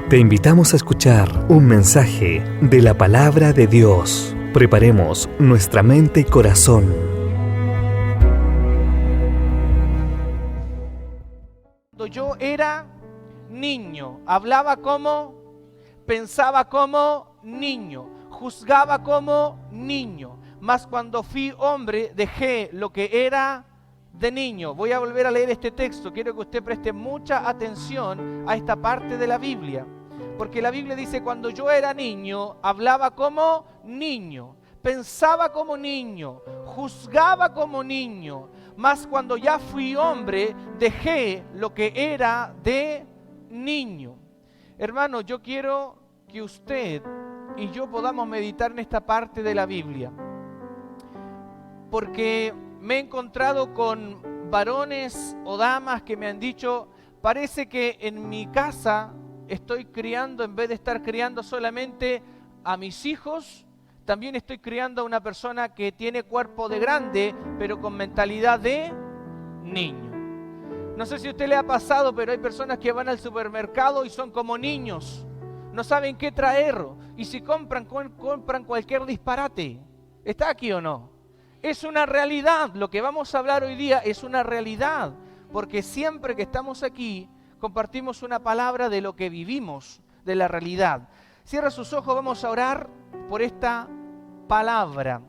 Te invitamos a escuchar un mensaje de la Palabra de Dios. Preparemos nuestra mente y corazón. Cuando yo era niño, hablaba como, pensaba como niño, juzgaba como niño, mas cuando fui hombre dejé lo que era de niño. Voy a volver a leer este texto. Quiero que usted preste mucha atención a esta parte de la Biblia, porque la Biblia dice: cuando yo era niño, hablaba como niño, pensaba como niño, juzgaba como niño, mas cuando ya fui hombre, dejé lo que era de niño. Hermano, yo quiero que usted y yo podamos meditar en esta parte de la Biblia, porque me he encontrado con varones o damas que me han dicho: parece que en mi casa estoy criando, en vez de estar criando solamente a mis hijos, también estoy criando a una persona que tiene cuerpo de grande, pero con mentalidad de niño. No sé si a usted le ha pasado, pero hay personas que van al supermercado y son como niños. No saben qué traer, y si compran cualquier disparate. ¿Está aquí o no? Es una realidad. Lo que vamos a hablar hoy día es una realidad, porque siempre que estamos aquí compartimos una palabra de lo que vivimos, de la realidad. Cierra sus ojos, vamos a orar por esta palabra.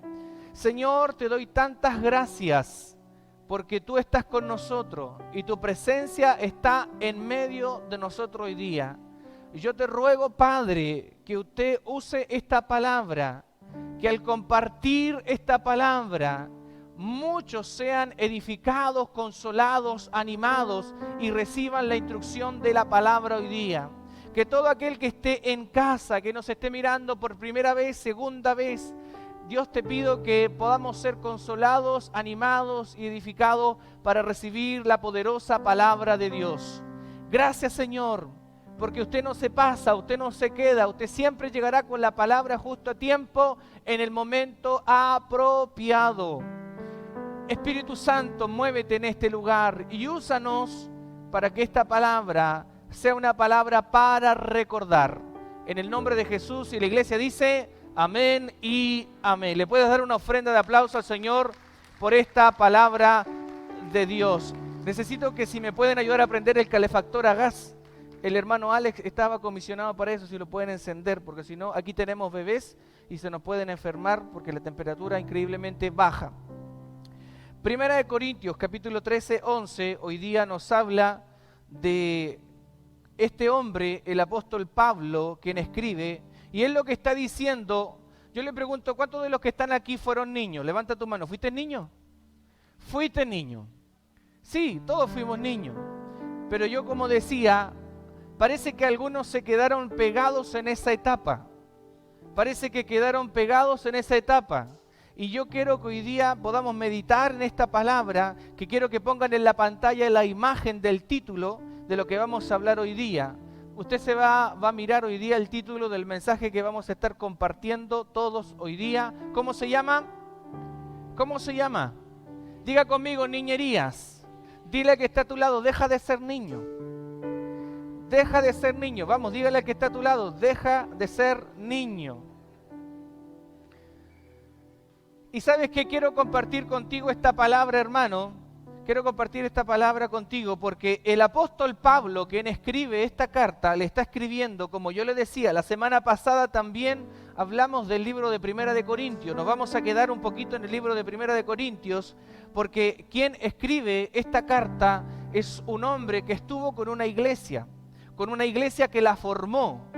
Señor, te doy tantas gracias porque tú estás con nosotros y tu presencia está en medio de nosotros hoy día. Yo te ruego, Padre, que usted use esta palabra, que al compartir esta palabra muchos sean edificados, consolados, animados y reciban la instrucción de la palabra hoy día. Que todo aquel que esté en casa, que nos esté mirando por primera vez, segunda vez, Dios, te pido que podamos ser consolados, animados y edificados para recibir la poderosa palabra de Dios. Gracias, Señor, porque usted no se pasa, usted no se queda, usted siempre llegará con la palabra justo a tiempo, en el momento apropiado. Espíritu Santo, muévete en este lugar y úsanos para que esta palabra sea una palabra para recordar. En el nombre de Jesús, y la iglesia dice amén y amén. ¿Le puedes dar una ofrenda de aplauso al Señor por esta palabra de Dios? Necesito que si me pueden ayudar a prender el calefactor a gas. El hermano Alex estaba comisionado para eso, si lo pueden encender, porque si no, aquí tenemos bebés y se nos pueden enfermar porque la temperatura increíblemente baja. Primera de Corintios, capítulo 13, 11, hoy día nos habla de este hombre, el apóstol Pablo, quien escribe, y él lo que está diciendo. Yo le pregunto: ¿cuántos de los que están aquí fueron niños? Levanta tu mano. ¿Fuiste niño? ¿Fuiste niño? Sí, todos fuimos niños, pero yo, como decía, parece que algunos se quedaron pegados en esa etapa. Parece que quedaron pegados en esa etapa. Y yo quiero que hoy día podamos meditar en esta palabra, que quiero que pongan en la pantalla la imagen del título de lo que vamos a hablar hoy día. Usted se va a mirar hoy día el título del mensaje que vamos a estar compartiendo todos hoy día. ¿Cómo se llama? ¿Cómo se llama? Diga conmigo: niñerías. Dile que está a tu lado: deja de ser niño. Deja de ser niño. Vamos, dígale al que está a tu lado: deja de ser niño. Y ¿sabes qué? Quiero compartir contigo esta palabra, hermano. Quiero compartir esta palabra contigo porque el apóstol Pablo, quien escribe esta carta, le está escribiendo, como yo le decía, la semana pasada también hablamos del libro de Primera de Corintios. Nos vamos a quedar un poquito en el libro de Primera de Corintios, porque quien escribe esta carta es un hombre que estuvo con una iglesia que la formó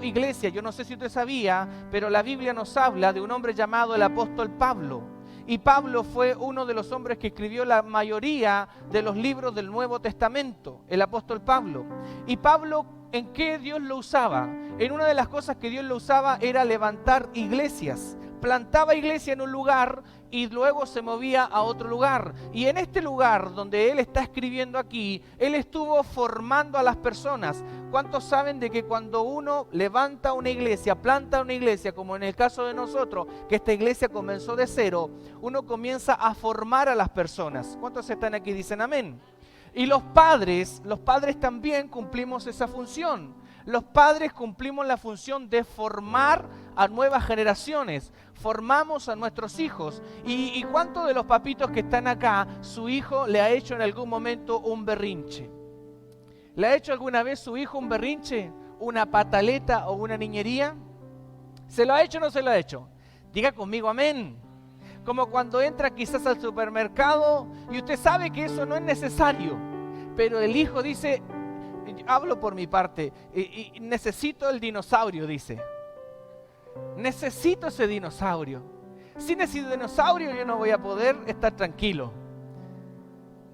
iglesia. Yo no sé si usted sabía, pero la Biblia nos habla de un hombre llamado el apóstol Pablo. Y Pablo fue uno de los hombres que escribió la mayoría de los libros del Nuevo Testamento, el apóstol Pablo. Y Pablo, ¿en qué Dios lo usaba? En una de las cosas que Dios lo usaba era levantar iglesias. Plantaba iglesia en un lugar y luego se movía a otro lugar. Y en este lugar donde él está escribiendo aquí, él estuvo formando a las personas. ¿Cuántos saben de que cuando uno levanta una iglesia, planta una iglesia, como en el caso de nosotros, que esta iglesia comenzó de cero, uno comienza a formar a las personas? ¿Cuántos están aquí? Dicen amén. Y los padres también cumplimos esa función. Los padres cumplimos la función de formar a nuevas generaciones, formamos a nuestros hijos. ¿Y cuántos de los papitos que están acá, su hijo le ha hecho en algún momento un berrinche? ¿Le ha hecho alguna vez su hijo un berrinche? ¿Una pataleta o una niñería? ¿Se lo ha hecho o no se lo ha hecho? Diga conmigo amén. Como cuando entra quizás al supermercado y usted sabe que eso no es necesario, pero el hijo dice, hablo por mi parte, y necesito el dinosaurio, dice. Necesito ese dinosaurio. Sin ese dinosaurio yo no voy a poder estar tranquilo.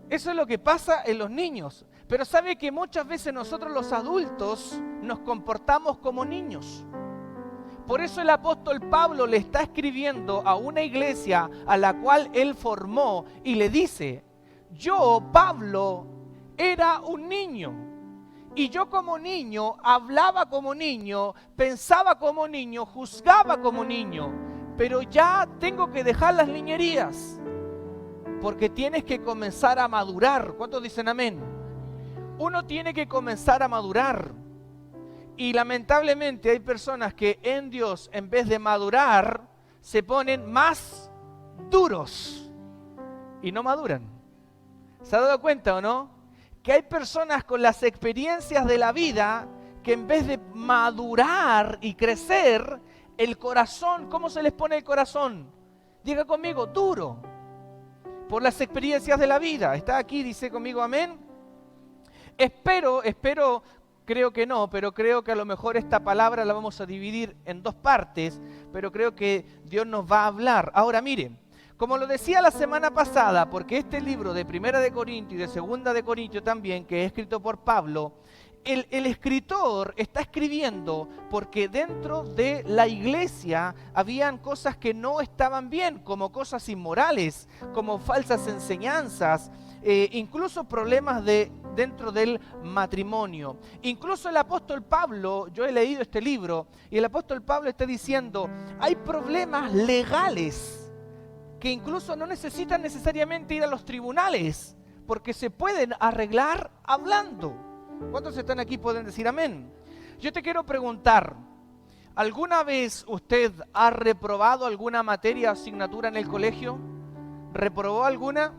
Eso es lo que pasa en los niños. Pero sabe que muchas veces nosotros los adultos nos comportamos como niños. Por eso el apóstol Pablo le está escribiendo a una iglesia a la cual él formó y le dice, yo, Pablo, era un niño. Y yo como niño, hablaba como niño, pensaba como niño, juzgaba como niño. Pero ya tengo que dejar las niñerías. Porque tienes que comenzar a madurar. ¿Cuántos dicen amén? Uno tiene que comenzar a madurar. Y lamentablemente hay personas que en Dios, en vez de madurar, se ponen más duros y no maduran. ¿Se ha dado cuenta o no? Que hay personas con las experiencias de la vida que en vez de madurar y crecer, el corazón, ¿cómo se les pone el corazón? Diga conmigo, duro. Por las experiencias de la vida. ¿Está aquí? Dice conmigo amén. Espero, creo que no, pero creo que a lo mejor esta palabra la vamos a dividir en dos partes, pero creo que Dios nos va a hablar. Ahora miren, como lo decía la semana pasada, porque este libro de Primera de Corintios y de Segunda de Corintios también, que es escrito por Pablo, el escritor está escribiendo porque dentro de la iglesia habían cosas que no estaban bien, como cosas inmorales, como falsas enseñanzas, incluso problemas dentro del matrimonio. Incluso el apóstol Pablo, yo he leído este libro, y el apóstol Pablo está diciendo, hay problemas legales que incluso no necesitan necesariamente ir a los tribunales, porque se pueden arreglar hablando. ¿Cuántos están aquí pueden decir amén? Yo te quiero preguntar, ¿alguna vez usted ha reprobado alguna materia o asignatura en el colegio? ¿Reprobó alguna?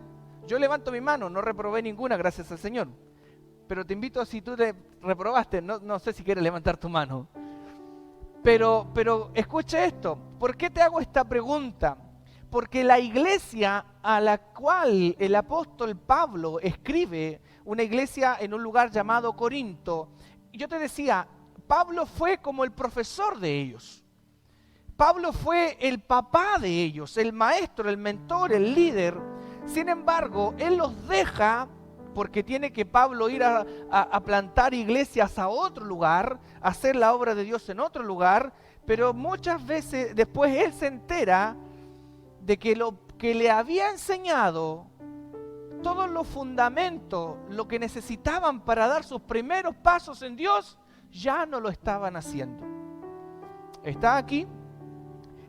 Yo levanto mi mano, no reprobé ninguna, gracias al Señor. Pero te invito, si tú reprobaste, no sé si quieres levantar tu mano. Pero escucha esto, ¿por qué te hago esta pregunta? Porque la iglesia a la cual el apóstol Pablo escribe, una iglesia en un lugar llamado Corinto, y yo te decía, Pablo fue como el profesor de ellos. Pablo fue el papá de ellos, el maestro, el mentor, el líder. Sin embargo, él los deja porque tiene que Pablo ir a plantar iglesias a otro lugar, a hacer la obra de Dios en otro lugar, pero muchas veces después él se entera de que lo que le había enseñado, todos los fundamentos, lo que necesitaban para dar sus primeros pasos en Dios, ya no lo estaban haciendo. ¿Está aquí?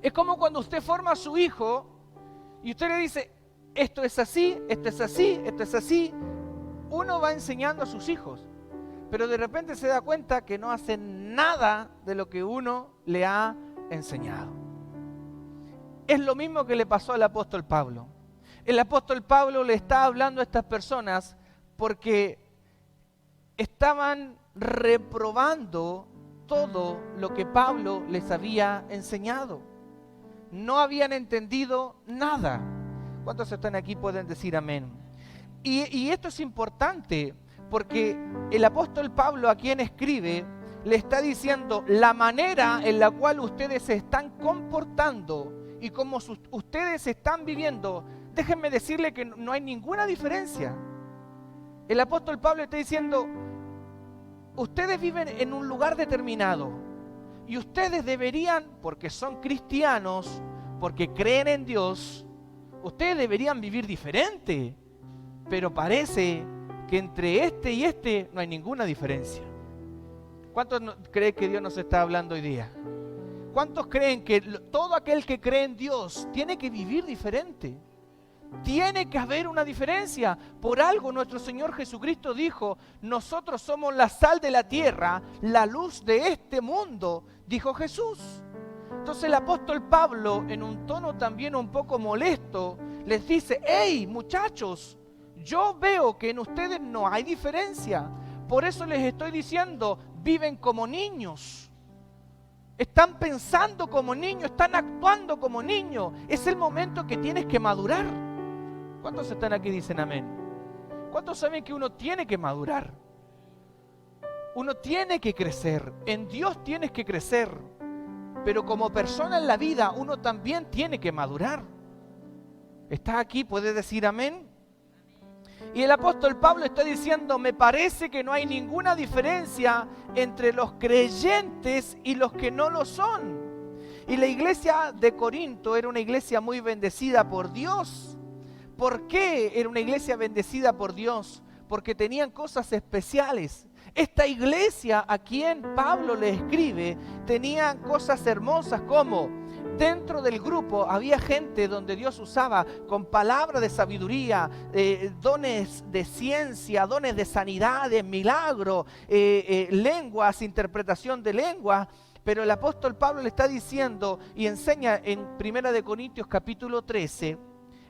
Es como cuando usted forma a su hijo y usted le dice, esto es así, esto es así, esto es así. Uno va enseñando a sus hijos, pero de repente se da cuenta que no hacen nada de lo que uno le ha enseñado. Es lo mismo que le pasó al apóstol Pablo. El apóstol Pablo le está hablando a estas personas porque estaban reprobando todo lo que Pablo les había enseñado. No habían entendido nada. ¿Cuántos están aquí pueden decir amén? Y esto es importante porque el apóstol Pablo, a quien escribe, le está diciendo la manera en la cual ustedes se están comportando y cómo ustedes están viviendo. Déjenme decirle que no hay ninguna diferencia. El apóstol Pablo está diciendo, ustedes viven en un lugar determinado y ustedes deberían, porque son cristianos, porque creen en Dios, ustedes deberían vivir diferente. Pero parece que entre este y este no hay ninguna diferencia. ¿Cuántos creen que Dios nos está hablando hoy día? ¿Cuántos creen que todo aquel que cree en Dios tiene que vivir diferente? Tiene que haber una diferencia. Por algo nuestro Señor Jesucristo dijo, nosotros somos la sal de la tierra, la luz de este mundo, dijo Jesús. Entonces el apóstol Pablo, en un tono también un poco molesto, les dice, hey muchachos, yo veo que en ustedes no hay diferencia. Por eso les estoy diciendo, viven como niños. Están pensando como niños, están actuando como niños. Es el momento que tienes que madurar. ¿Cuántos están aquí y dicen amén? ¿Cuántos saben que uno tiene que madurar? Uno tiene que crecer. En Dios tienes que crecer. Pero como persona en la vida, uno también tiene que madurar. ¿Estás aquí? ¿Puedes decir amén? Y el apóstol Pablo está diciendo, me parece que no hay ninguna diferencia entre los creyentes y los que no lo son. Y la iglesia de Corinto era una iglesia muy bendecida por Dios. ¿Por qué era una iglesia bendecida por Dios? Porque tenían cosas especiales. Esta iglesia a quien Pablo le escribe tenían cosas hermosas como dentro del grupo había gente donde Dios usaba con palabras de sabiduría, dones de ciencia, dones de sanidad, de milagro, lenguas, interpretación de lenguas. Pero el apóstol Pablo le está diciendo y enseña en 1 Corintios capítulo 13,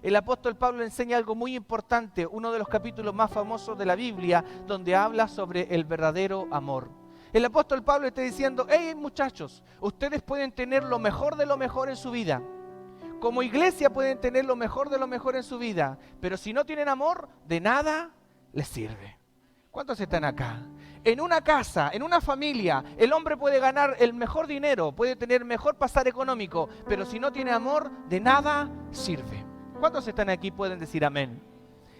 el apóstol Pablo enseña algo muy importante, uno de los capítulos más famosos de la Biblia, donde habla sobre el verdadero amor. El apóstol Pablo está diciendo, hey muchachos, ustedes pueden tener lo mejor de lo mejor en su vida. Como iglesia pueden tener lo mejor de lo mejor en su vida, pero si no tienen amor, de nada les sirve. ¿Cuántos están acá? En una casa, en una familia, el hombre puede ganar el mejor dinero, puede tener mejor pasar económico, pero si no tiene amor, de nada sirve. ¿Cuántos están aquí pueden decir amén?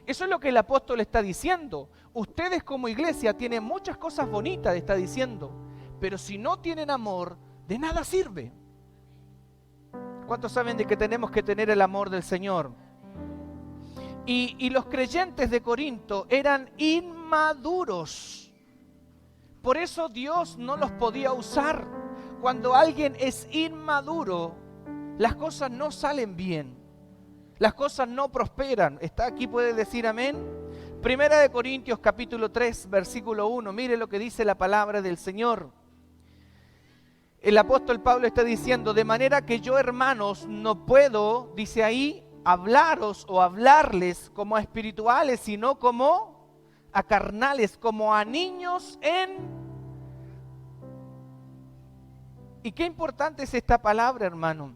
Eso es lo que el apóstol está diciendo. Ustedes como iglesia tienen muchas cosas bonitas, está diciendo, pero si no tienen amor, de nada sirve. ¿Cuántos saben de que tenemos que tener el amor del Señor? Y los creyentes de Corinto eran inmaduros. Por eso Dios no los podía usar. Cuando alguien es inmaduro, las cosas no salen bien. Las cosas no prosperan. ¿Está aquí? ¿Puede decir amén? 1 Corintios capítulo 3, versículo 1. Mire lo que dice la palabra del Señor. El apóstol Pablo está diciendo, de manera que yo, hermanos, no puedo, dice ahí, hablaros o hablarles como a espirituales, sino como a carnales, como a niños en... ¿Y qué importante es esta palabra, hermano?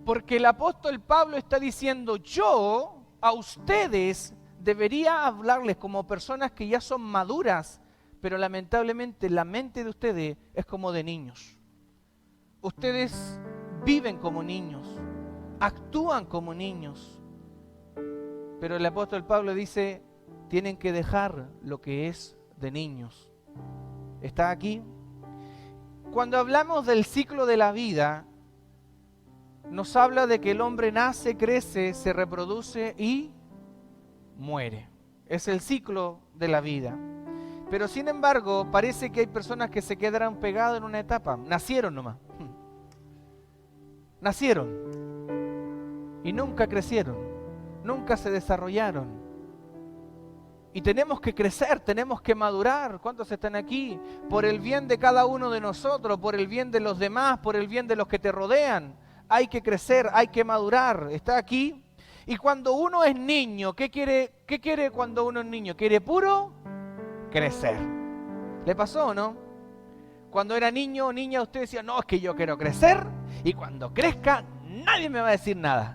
Porque el apóstol Pablo está diciendo, yo a ustedes debería hablarles como personas que ya son maduras, pero lamentablemente la mente de ustedes es como de niños. Ustedes viven como niños, actúan como niños. Pero el apóstol Pablo dice, tienen que dejar lo que es de niños. ¿Está aquí? Cuando hablamos del ciclo de la vida, nos habla de que el hombre nace, crece, se reproduce y muere. Es el ciclo de la vida. Pero sin embargo, parece que hay personas que se quedarán pegadas en una etapa. Nacieron nomás. Nacieron. Y nunca crecieron. Nunca se desarrollaron. Y tenemos que crecer, tenemos que madurar. ¿Cuántos están aquí? Por el bien de cada uno de nosotros, por el bien de los demás, por el bien de los que te rodean. Hay que crecer, hay que madurar. ¿Está aquí? Y cuando uno es niño, ¿qué quiere cuando uno es niño? ¿Quiere puro? Crecer. ¿Le pasó o no? Cuando era niño o niña usted decía, no, es que yo quiero crecer y cuando crezca nadie me va a decir nada.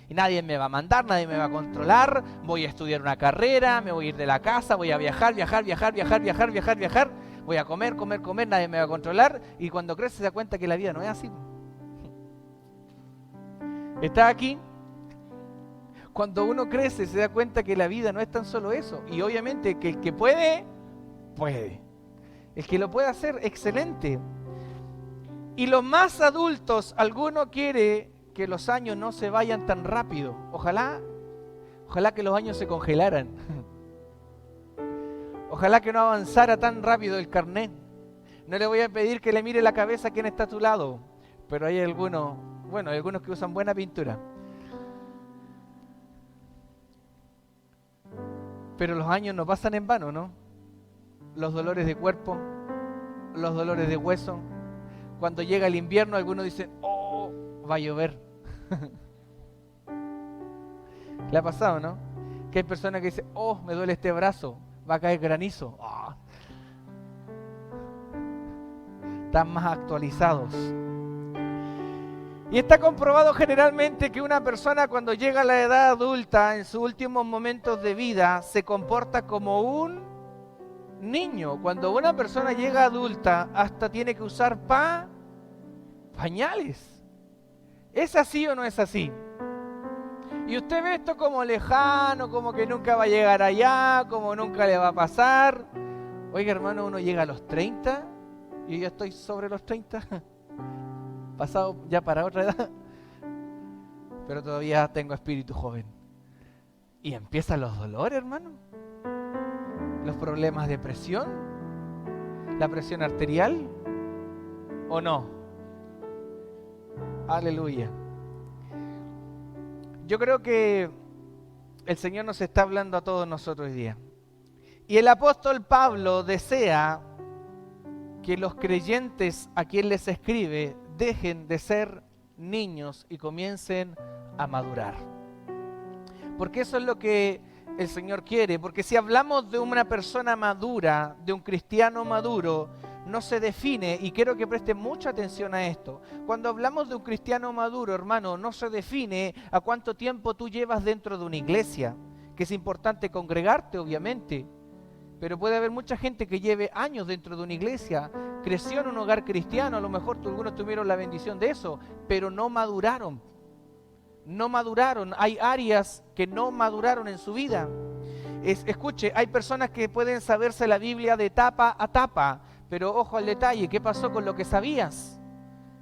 Y nadie me va a mandar, nadie me va a controlar, voy a estudiar una carrera, me voy a ir de la casa, voy a viajar, voy a comer, nadie me va a controlar. Y cuando crece se da cuenta que la vida no es así. ¿Está aquí? Cuando uno crece se da cuenta que la vida no es tan solo eso. Y obviamente que el que puede, puede. El que lo puede hacer, excelente. Y los más adultos, alguno quiere que los años no se vayan tan rápido. Ojalá que los años se congelaran. Ojalá que no avanzara tan rápido el carnet. No le voy a pedir que le mire la cabeza a quien está a tu lado, pero hay algunos que usan buena pintura. Pero los años no pasan en vano, ¿no? Los dolores de cuerpo, los dolores de hueso. Cuando llega el invierno, algunos dicen, oh, va a llover. ¿Le ha pasado, no? Que hay personas que dicen, oh, me duele este brazo, va a caer granizo. Oh. Están más actualizados. Y está comprobado generalmente que una persona cuando llega a la edad adulta, en sus últimos momentos de vida, se comporta como un niño. Cuando una persona llega adulta, hasta tiene que usar pañales. ¿Es así o no es así? Y usted ve esto como lejano, como que nunca va a llegar allá, como nunca le va a pasar. Oiga, hermano, uno llega a los 30 y yo estoy sobre los 30, pasado ya para otra edad, pero todavía tengo espíritu joven. Y empiezan los dolores, hermano. Los problemas de presión, la presión arterial, ¿o no? Aleluya. Yo creo que el Señor nos está hablando a todos nosotros hoy día. Y el apóstol Pablo desea que los creyentes a quien les escribe dejen de ser niños y comiencen a madurar. Porque eso es lo que el Señor quiere. Porque si hablamos de una persona madura, de un cristiano maduro, no se define, y quiero que presten mucha atención a esto. Cuando hablamos de un cristiano maduro, hermano, no se define a cuánto tiempo tú llevas dentro de una iglesia, que es importante congregarte, obviamente, pero puede haber mucha gente que lleve años dentro de una iglesia, creció en un hogar cristiano, a lo mejor algunos tuvieron la bendición de eso, pero no maduraron. No maduraron, hay áreas que no maduraron en su vida. Escuche, hay personas que pueden saberse la Biblia de tapa a tapa, pero ojo al detalle, ¿qué pasó con lo que sabías?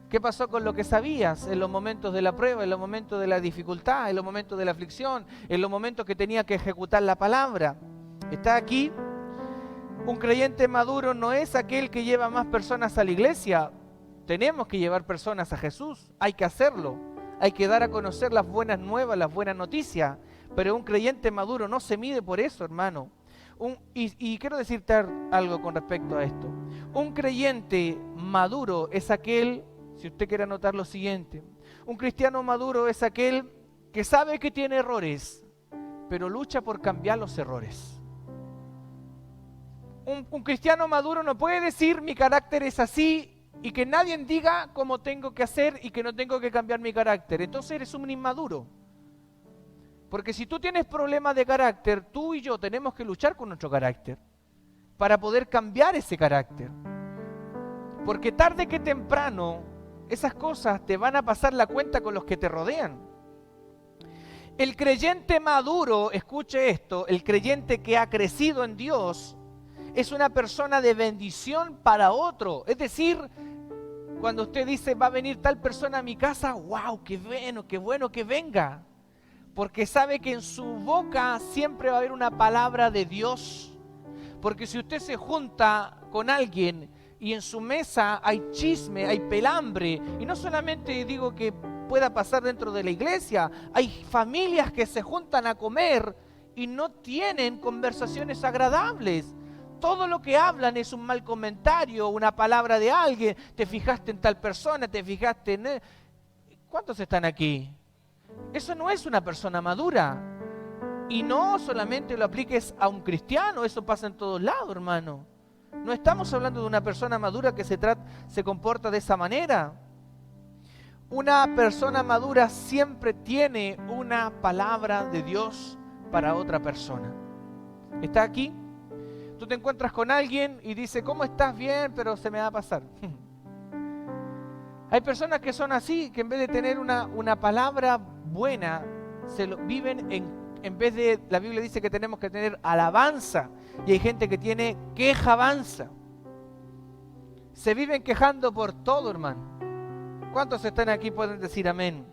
¿Qué pasó con lo que sabías en los momentos de la prueba, en los momentos de la dificultad, en los momentos de la aflicción, en los momentos que tenía que ejecutar la palabra? Está aquí. Un creyente maduro no es aquel que lleva más personas a la iglesia. Tenemos que llevar personas a Jesús, hay que hacerlo. Hay que dar a conocer las buenas nuevas, las buenas noticias. Pero un creyente maduro no se mide por eso, hermano. Y quiero decirte algo con respecto a esto. Un creyente maduro es aquel, si usted quiere anotar lo siguiente, un cristiano maduro es aquel que sabe que tiene errores, pero lucha por cambiar los errores. Un cristiano maduro no puede decir mi carácter es así y que nadie diga cómo tengo que hacer y que no tengo que cambiar mi carácter. Entonces eres un inmaduro. Porque si tú tienes problemas de carácter, tú y yo tenemos que luchar con nuestro carácter para poder cambiar ese carácter. Porque tarde que temprano, esas cosas te van a pasar la cuenta con los que te rodean. El creyente maduro, escuche esto, el creyente que ha crecido en Dios, es una persona de bendición para otro. Es decir, cuando usted dice, va a venir tal persona a mi casa, wow, qué bueno que venga. Porque sabe que en su boca siempre va a haber una palabra de Dios. Porque si usted se junta con alguien y en su mesa hay chisme, hay pelambre, y no solamente digo que pueda pasar dentro de la iglesia, hay familias que se juntan a comer y no tienen conversaciones agradables. Todo lo que hablan es un mal comentario, una palabra de alguien, te fijaste en tal persona, te fijaste en él. ¿Cuántos están aquí? Eso no es una persona madura. Y no solamente lo apliques a un cristiano, eso pasa en todos lados, hermano. No estamos hablando de una persona madura que se comporta de esa manera. Una persona madura siempre tiene una palabra de Dios para otra persona. ¿Está aquí? Tú te encuentras con alguien y dice, ¿cómo estás? Bien, pero se me va a pasar. Hay personas que son así, que en vez de tener una palabra buena, viven en vez de, la Biblia dice que tenemos que tener alabanza, y hay gente que tiene quejabanza. Se viven quejando por todo, hermano. ¿Cuántos están aquí pueden decir amén?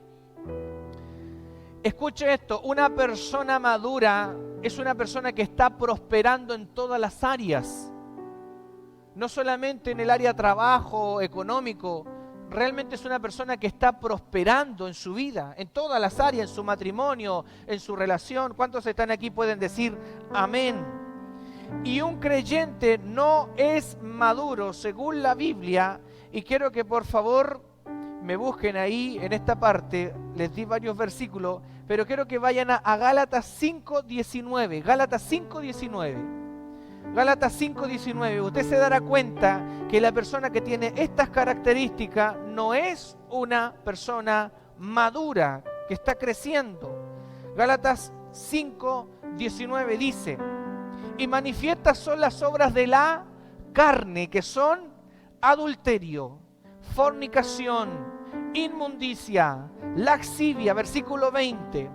Escuche esto, una persona madura es una persona que está prosperando en todas las áreas. No solamente en el área trabajo, económico, realmente es una persona que está prosperando en su vida, en todas las áreas, en su matrimonio, en su relación. ¿Cuántos están aquí pueden decir amén? Y un creyente no es maduro según la Biblia, y quiero que por favor me busquen ahí en esta parte, les di varios versículos, pero quiero que vayan a Gálatas 5:19, Gálatas 5:19. Gálatas 5:19, usted se dará cuenta que la persona que tiene estas características no es una persona madura, que está creciendo. Gálatas 5:19 dice: y manifiestas son las obras de la carne, que son adulterio, fornicación, inmundicia, laxivia, versículo 20,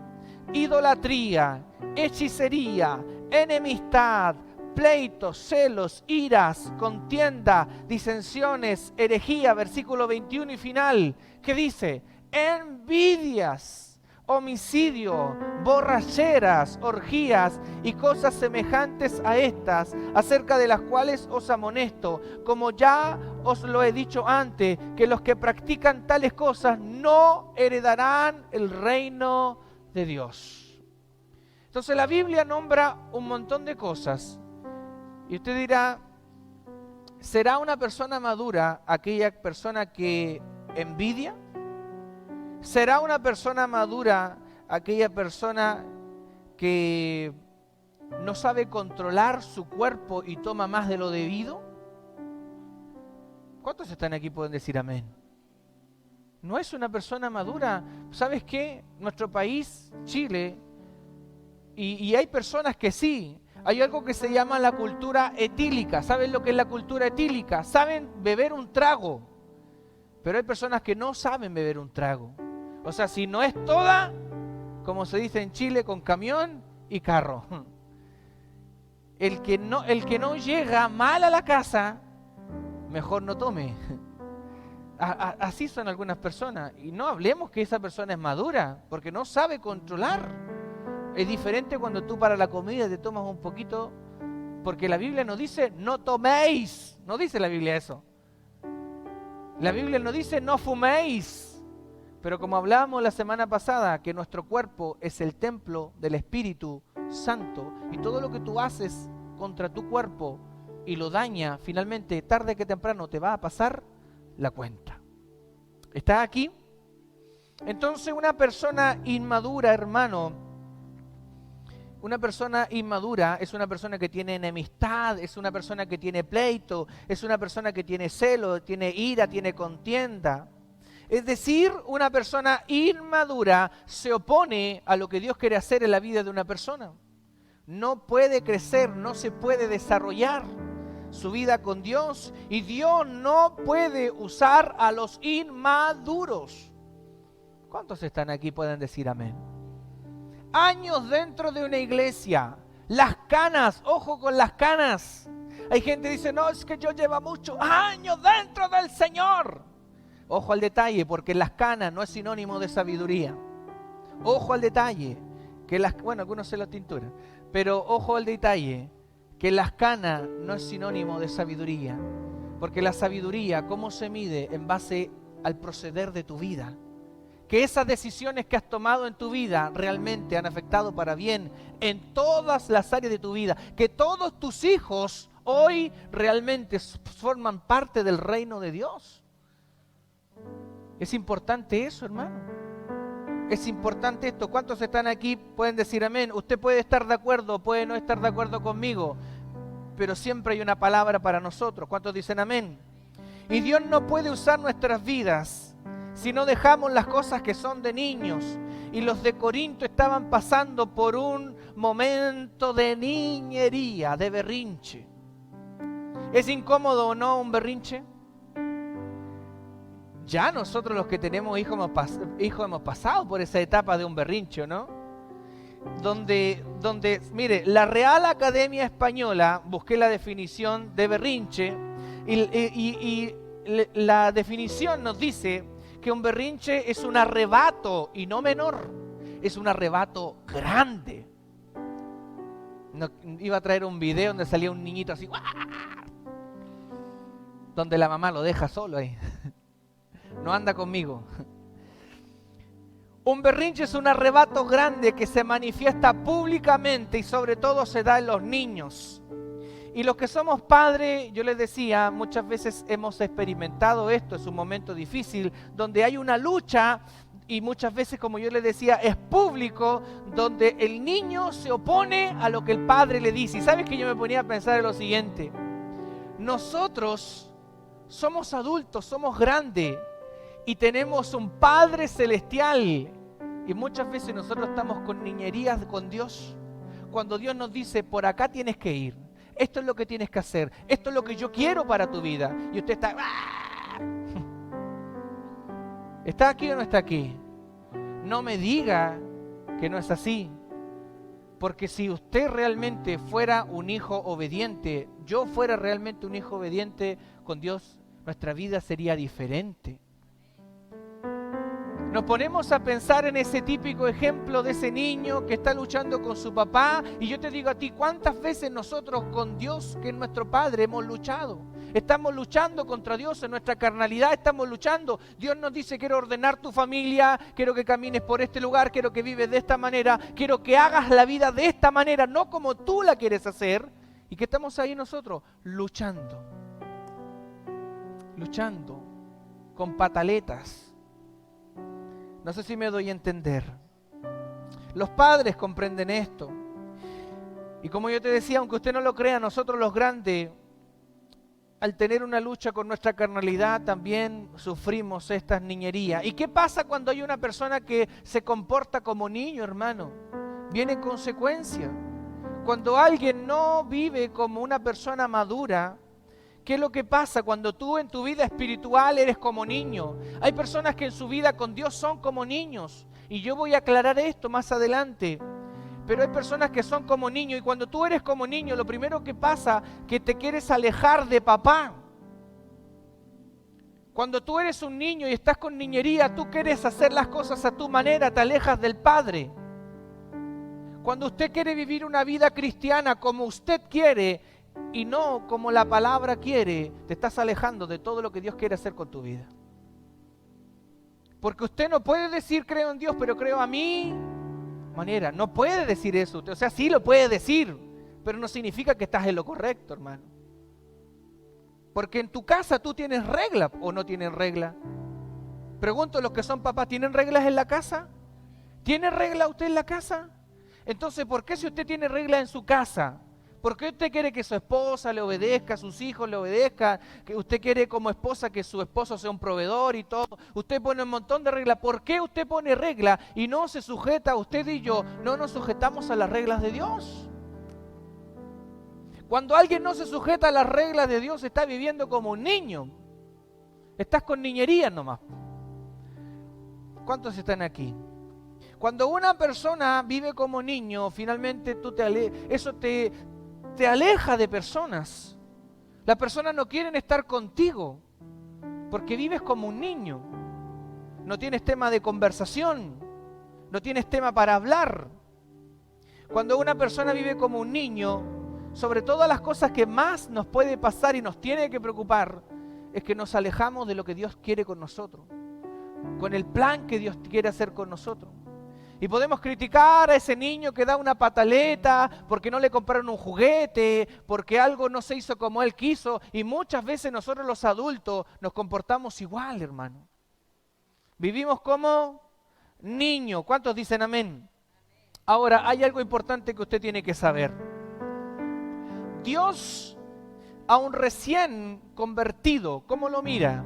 idolatría, hechicería, enemistad, pleitos, celos, iras, contienda, disensiones, herejía, versículo 21 y final, que dice: envidias, homicidio, borracheras, orgías y cosas semejantes a estas, acerca de las cuales os amonesto, como ya os lo he dicho antes, que los que practican tales cosas no heredarán el reino de Dios. Entonces la Biblia nombra un montón de cosas. Y usted dirá, ¿será una persona madura aquella persona que envidia? ¿Será una persona madura aquella persona que no sabe controlar su cuerpo y toma más de lo debido? ¿Cuántos están aquí pueden decir amén? No es una persona madura. ¿Sabes qué? Nuestro país, Chile, y hay personas que sí. Hay algo que se llama la cultura etílica. ¿Saben lo que es la cultura etílica? Saben beber un trago. Pero hay personas que no saben beber un trago. O sea, si no es toda, como se dice en Chile, con camión y carro. El que no llega mal a la casa, mejor no tome. Así son algunas personas. Y no hablemos que esa persona es madura, porque no sabe controlar. Es diferente cuando tú para la comida te tomas un poquito, porque la Biblia no dice no toméis. No dice la Biblia eso. La Biblia no dice no fuméis. Pero como hablábamos la semana pasada, que nuestro cuerpo es el templo del Espíritu Santo, y todo lo que tú haces contra tu cuerpo y lo daña, finalmente, tarde que temprano, te va a pasar la cuenta. ¿Está aquí? Entonces una persona inmadura, hermano, una persona inmadura es una persona que tiene enemistad, es una persona que tiene pleito, es una persona que tiene celo, tiene ira, tiene contienda. Es decir, una persona inmadura se opone a lo que Dios quiere hacer en la vida de una persona. No puede crecer, no se puede desarrollar su vida con Dios, y Dios no puede usar a los inmaduros. ¿Cuántos están aquí pueden decir amén? Años dentro de una iglesia, las canas, ojo con las canas. Hay gente que dice, no, es que yo llevo muchos años dentro del Señor. Ojo al detalle, porque las canas no es sinónimo de sabiduría. Ojo al detalle, que algunos se las tinturan, pero ojo al detalle, que las canas no es sinónimo de sabiduría, porque la sabiduría, ¿cómo se mide? En base al proceder de tu vida. Que esas decisiones que has tomado en tu vida realmente han afectado para bien en todas las áreas de tu vida. Que todos tus hijos hoy realmente forman parte del reino de Dios. Es importante eso, hermano. Es importante esto. ¿Cuántos están aquí? Pueden decir amén. Usted puede estar de acuerdo, puede no estar de acuerdo conmigo, pero siempre hay una palabra para nosotros. ¿Cuántos dicen amén? Y Dios no puede usar nuestras vidas si no dejamos las cosas que son de niños. Y los de Corinto estaban pasando por un momento de niñería, de berrinche. ¿Es incómodo o no un berrinche? Ya nosotros los que tenemos hijos hemos pasado por esa etapa de un berrinche, ¿no? Donde, mire, la Real Academia Española, busqué la definición de berrinche, y la definición nos dice que un berrinche es un arrebato, y no menor, es un arrebato grande. No, iba a traer un video donde salía un niñito así, ¡guau!, donde la mamá lo deja solo ahí. no anda conmigo. Un berrinche es un arrebato grande que se manifiesta públicamente y sobre todo se da en los niños. Y los que somos padres, yo les decía, muchas veces hemos experimentado esto, es un momento difícil, donde hay una lucha y muchas veces, como yo les decía, es público, donde el niño se opone a lo que el padre le dice. Y sabes que yo me ponía a pensar en lo siguiente, nosotros somos adultos, somos grandes y tenemos un Padre celestial y muchas veces nosotros estamos con niñerías con Dios, cuando Dios nos dice, por acá tienes que ir. Esto es lo que tienes que hacer. Esto es lo que yo quiero para tu vida. Y usted está... ¡ah! ¿Está aquí o no está aquí? No me diga que no es así. Porque si usted realmente fuera un hijo obediente, yo fuera realmente un hijo obediente con Dios, nuestra vida sería diferente. Nos ponemos a pensar en ese típico ejemplo de ese niño que está luchando con su papá. Y yo te digo a ti, ¿cuántas veces nosotros con Dios, que es nuestro Padre, hemos luchado? Estamos luchando contra Dios en nuestra carnalidad, estamos luchando. Dios nos dice, quiero ordenar tu familia, quiero que camines por este lugar, quiero que vives de esta manera, quiero que hagas la vida de esta manera, no como tú la quieres hacer. Y que estamos ahí nosotros, luchando con pataletas. No sé si me doy a entender. Los padres comprenden esto. Y como yo te decía, aunque usted no lo crea, nosotros los grandes, al tener una lucha con nuestra carnalidad, también sufrimos estas niñerías. ¿Y qué pasa cuando hay una persona que se comporta como niño, hermano? Vienen consecuencias. Cuando alguien no vive como una persona madura, ¿qué es lo que pasa cuando tú en tu vida espiritual eres como niño? Hay personas que en su vida con Dios son como niños. Y yo voy a aclarar esto más adelante. Pero hay personas que son como niños. Y cuando tú eres como niño, lo primero que pasa es que te quieres alejar de papá. Cuando tú eres un niño y estás con niñería, tú quieres hacer las cosas a tu manera, te alejas del Padre. Cuando usted quiere vivir una vida cristiana como usted quiere, y no como la palabra quiere, te estás alejando de todo lo que Dios quiere hacer con tu vida. Porque usted no puede decir creo en Dios, pero creo a mi manera. No puede decir eso. O sea, sí lo puede decir, pero no significa que estás en lo correcto, hermano. Porque en tu casa tú tienes regla o no tienes regla. Pregunto a los que son papás, ¿tienen reglas en la casa? ¿Tiene regla usted en la casa? Entonces, ¿por qué si usted tiene regla en su casa? ¿Por qué usted quiere que su esposa le obedezca, sus hijos le obedezcan? Que usted quiere como esposa que su esposo sea un proveedor y todo. Usted pone un montón de reglas. ¿Por qué usted pone reglas y no se sujeta, usted y yo, no nos sujetamos a las reglas de Dios? Cuando alguien no se sujeta a las reglas de Dios, está viviendo como un niño. Estás con niñerías nomás. ¿Cuántos están aquí? Cuando una persona vive como niño, finalmente eso te aleja de personas. Las personas no quieren estar contigo porque vives como un niño. No tienes tema de conversación, no tienes tema para hablar. Cuando una persona vive como un niño, sobre todas las cosas que más nos puede pasar y nos tiene que preocupar, es que nos alejamos de lo que Dios quiere con nosotros, con el plan que Dios quiere hacer con nosotros. Y podemos criticar a ese niño que da una pataleta porque no le compraron un juguete, porque algo no se hizo como él quiso. Y muchas veces nosotros los adultos nos comportamos igual, hermano. Vivimos como niños. ¿Cuántos dicen amén? Ahora, hay algo importante que usted tiene que saber. Dios a un recién convertido, ¿cómo lo mira?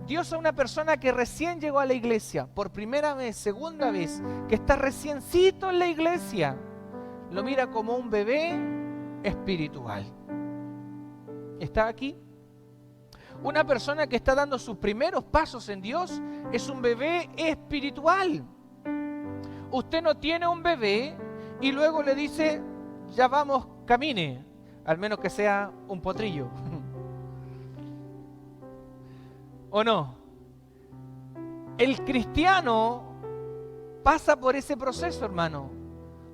Dios a una persona que recién llegó a la iglesia, por primera vez, segunda vez, que está reciencito en la iglesia, lo mira como un bebé espiritual. ¿Está aquí? Una persona que está dando sus primeros pasos en Dios es un bebé espiritual. Usted no tiene un bebé y luego le dice, ya vamos, camine, al menos que sea un potrillo. ¿O no? El cristiano pasa por ese proceso, hermano.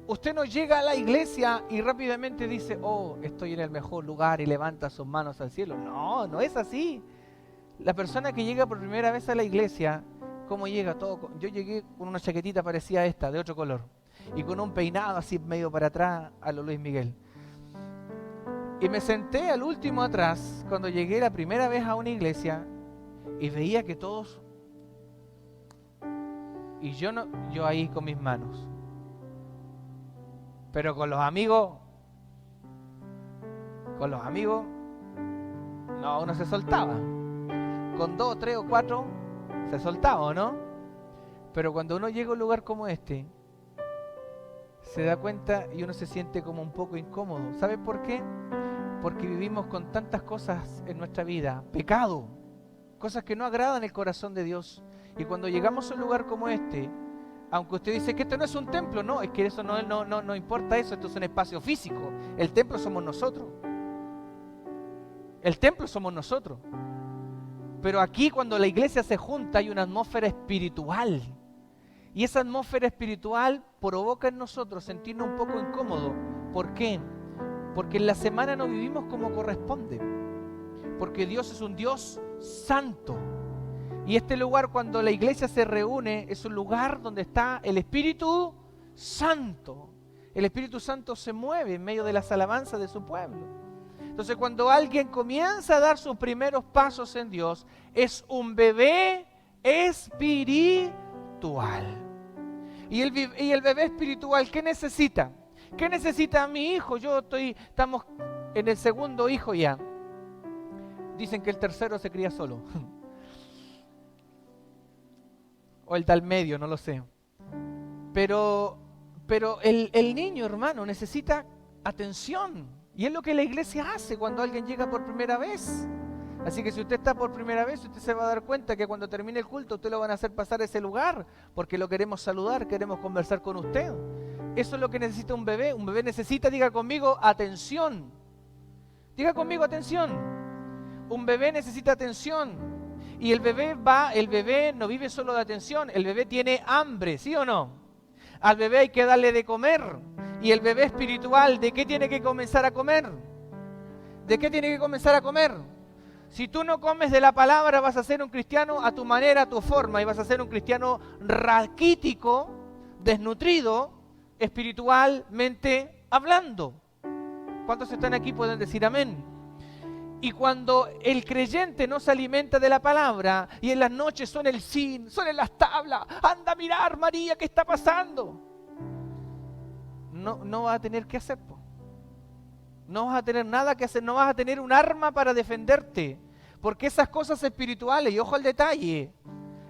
Usted no llega a la iglesia y rápidamente dice, oh, estoy en el mejor lugar y levanta sus manos al cielo. No, no es así. La persona que llega por primera vez a la iglesia, ¿cómo llega todo? Yo llegué con una chaquetita parecida a esta, de otro color, y con un peinado así medio para atrás a lo Luis Miguel. Y me senté al último atrás cuando llegué la primera vez a una iglesia y veía que todos... Y yo ahí con mis manos. Pero con los amigos, no, uno se soltaba. Con 2, 3 o 4 se soltaba, ¿o no? Pero cuando uno llega a un lugar como este, se da cuenta y uno se siente como un poco incómodo. ¿Sabe por qué? Porque vivimos con tantas cosas en nuestra vida, pecado, cosas que no agradan el corazón de Dios. Y cuando llegamos a un lugar como este, aunque usted dice que esto no es un templo, no, es que eso no importa eso, esto es un espacio físico. El templo somos nosotros. El templo somos nosotros. Pero aquí cuando la iglesia se junta hay una atmósfera espiritual. Y esa atmósfera espiritual provoca en nosotros sentirnos un poco incómodos. ¿Por qué? Porque en la semana no vivimos como corresponde. Porque Dios es un Dios santo. Y este lugar, cuando la iglesia se reúne, es un lugar donde está el Espíritu Santo. El Espíritu Santo se mueve en medio de las alabanzas de su pueblo. Entonces, cuando alguien comienza a dar sus primeros pasos en Dios, es un bebé espiritual. Y el bebé espiritual, ¿qué necesita? ¿Qué necesita mi hijo? Estamos en el segundo hijo ya. Dicen que el tercero se cría solo. O el tal medio, no lo sé. Pero el niño, hermano, necesita atención. Y es lo que la iglesia hace cuando alguien llega por primera vez. Así que si usted está por primera vez, usted se va a dar cuenta que cuando termine el culto, usted lo van a hacer pasar a ese lugar, porque lo queremos saludar, queremos conversar con usted. Eso es lo que necesita un bebé. Un bebé necesita, diga conmigo, atención. Diga conmigo, atención. Un bebé necesita atención. Y el bebé no vive solo de atención, el bebé tiene hambre, ¿sí o no? Al bebé hay que darle de comer. Y el bebé espiritual, ¿de qué tiene que comenzar a comer? ¿De qué tiene que comenzar a comer? Si tú no comes de la palabra, vas a ser un cristiano a tu manera, a tu forma, y vas a ser un cristiano raquítico, desnutrido, espiritualmente hablando. ¿Cuántos están aquí pueden decir amén? Y cuando el creyente no se alimenta de la palabra y en las noches suena el zinc, suenan las tablas, anda a mirar, María, ¿qué está pasando? No vas a tener qué hacer, po. No vas a tener nada que hacer, no vas a tener un arma para defenderte. Porque esas cosas espirituales, y ojo al detalle,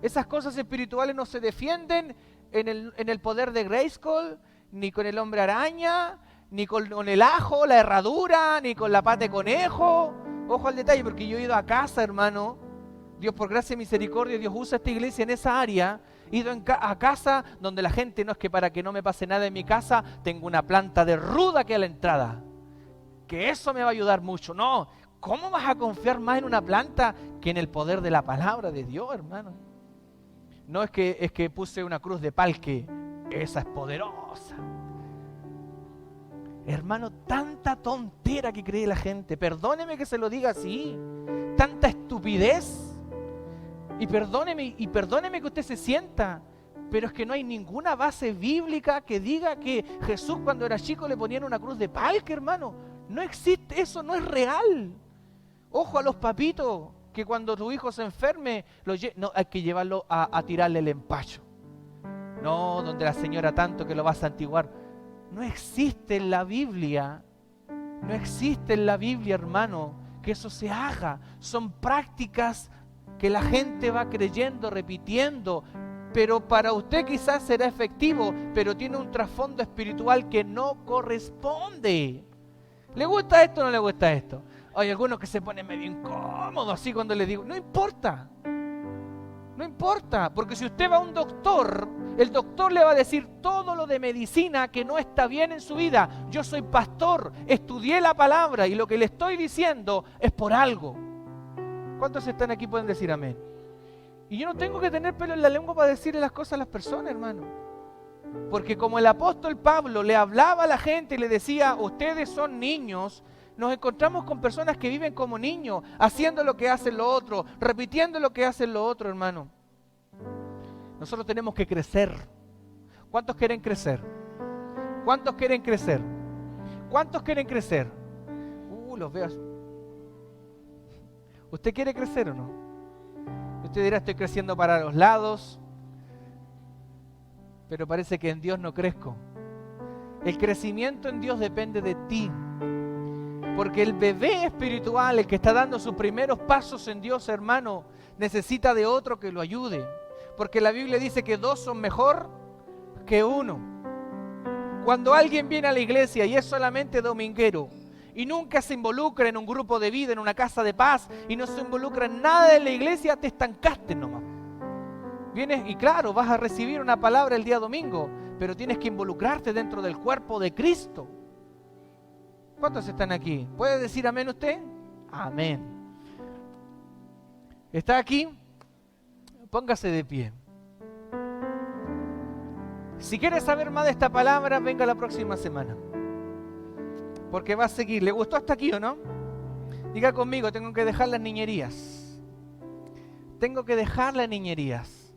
esas cosas espirituales no se defienden en el poder de Grayskull, ni con el hombre araña, ni con el ajo, la herradura, ni con la pata de conejo. Ojo al detalle, porque yo he ido a casa, hermano. Dios por gracia y misericordia, Dios usa esta iglesia en esa área. He ido a casa donde la gente, no es que para que no me pase nada en mi casa, tengo una planta de ruda que a la entrada. Que eso me va a ayudar mucho. No, ¿cómo vas a confiar más en una planta que en el poder de la palabra de Dios, hermano? No es que puse una cruz de palque. Esa es poderosa. Hermano, tanta tontera que cree la gente. Perdóneme que se lo diga así. Tanta estupidez. Y perdóneme que usted se sienta. Pero es que no hay ninguna base bíblica que diga que Jesús cuando era chico le ponían una cruz de palque, hermano. No existe, eso no es real. Ojo a los papitos, que cuando tu hijo se enferme, no, hay que llevarlo a tirarle el empacho. No, donde la señora tanto que lo va a santiguar. No existe en la Biblia, hermano, que eso se haga. Son prácticas que la gente va creyendo, repitiendo, pero para usted quizás será efectivo, pero tiene un trasfondo espiritual que no corresponde. ¿Le gusta esto o no le gusta esto? Hay algunos que se ponen medio incómodos así cuando les digo, no importa, porque si usted va a un doctor, el doctor le va a decir todo lo de medicina que no está bien en su vida. Yo soy pastor, estudié la palabra y lo que le estoy diciendo es por algo. ¿Cuántos están aquí pueden decir amén? Y yo no tengo que tener pelo en la lengua para decirle las cosas a las personas, hermano. Porque como el apóstol Pablo le hablaba a la gente y le decía, ustedes son niños, nos encontramos con personas que viven como niños, haciendo lo que hacen los otros, repitiendo lo que hacen los otros, hermano. Nosotros tenemos que crecer. ¿Cuántos quieren crecer? ¿Cuántos quieren crecer? ¿Cuántos quieren crecer? Los veo. ¿Usted quiere crecer o no? Usted dirá, estoy creciendo para los lados, pero parece que en Dios no crezco. El crecimiento en Dios depende de ti. Porque el bebé espiritual, el que está dando sus primeros pasos en Dios, hermano, necesita de otro que lo ayude. Porque la Biblia dice que 2 son mejor que 1. Cuando alguien viene a la iglesia y es solamente dominguero, y nunca se involucra en un grupo de vida, en una casa de paz, y no se involucra en nada de la iglesia, te estancaste nomás. Vienes y claro, vas a recibir una palabra el día domingo, pero tienes que involucrarte dentro del cuerpo de Cristo. ¿Cuántos están aquí? ¿Puede decir amén usted? Amén. ¿Está aquí? Póngase de pie. Si quiere saber más de esta palabra, venga la próxima semana. Porque va a seguir. ¿Le gustó hasta aquí o no? Diga conmigo, tengo que dejar las niñerías. Tengo que dejar las niñerías.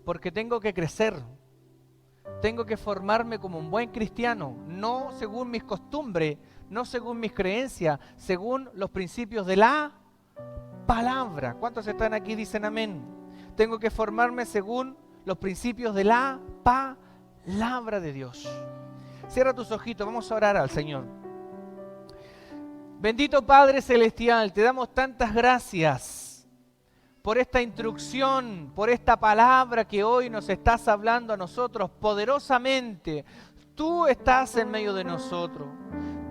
Porque tengo que crecer. Tengo que formarme como un buen cristiano. No según mis costumbres, no según mis creencias, según los principios de la palabra. ¿Cuántos están aquí? Dicen amén. Tengo que formarme según los principios de la palabra de Dios. Cierra tus ojitos, vamos a orar al Señor. Bendito Padre Celestial, te damos tantas gracias por esta instrucción, por esta palabra que hoy nos estás hablando a nosotros poderosamente. Tú estás en medio de nosotros.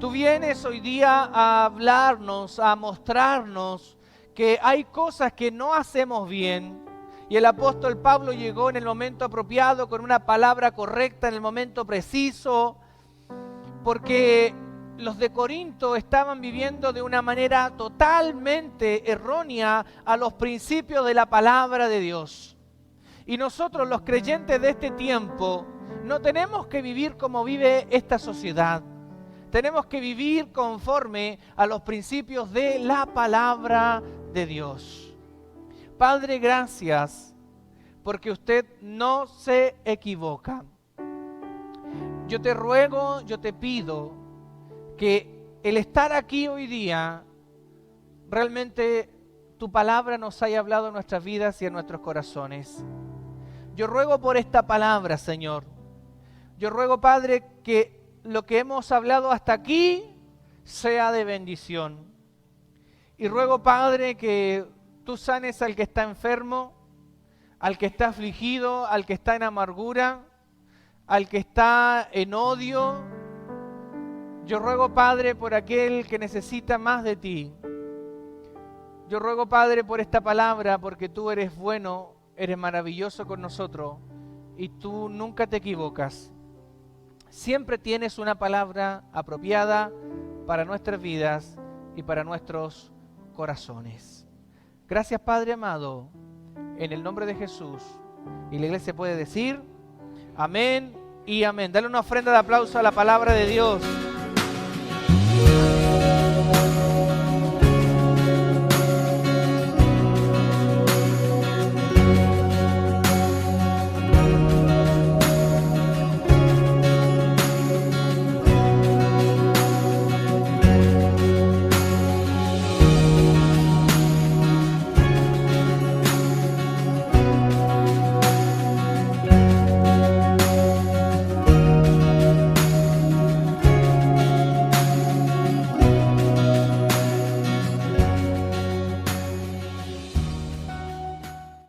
Tú vienes hoy día a hablarnos, a mostrarnos que hay cosas que no hacemos bien. Y el apóstol Pablo llegó en el momento apropiado, con una palabra correcta, en el momento preciso, porque los de Corinto estaban viviendo de una manera totalmente errónea a los principios de la palabra de Dios. Y nosotros, los creyentes de este tiempo, no tenemos que vivir como vive esta sociedad. Tenemos que vivir conforme a los principios de la palabra de Dios. Padre, gracias, porque usted no se equivoca. Yo te ruego, yo te pido que el estar aquí hoy día, realmente tu palabra nos haya hablado en nuestras vidas y en nuestros corazones. Yo ruego por esta palabra, Señor. Yo ruego, Padre, que lo que hemos hablado hasta aquí sea de bendición. Y ruego, Padre, que tú sanes al que está enfermo, al que está afligido, al que está en amargura, al que está en odio. Yo ruego, Padre, por aquel que necesita más de ti. Yo ruego, Padre, por esta palabra, porque tú eres bueno, eres maravilloso con nosotros y tú nunca te equivocas. Siempre tienes una palabra apropiada para nuestras vidas y para nuestros corazones. Gracias, Padre amado, en el nombre de Jesús. Y la iglesia puede decir amén y amén. Dale una ofrenda de aplauso a la palabra de Dios.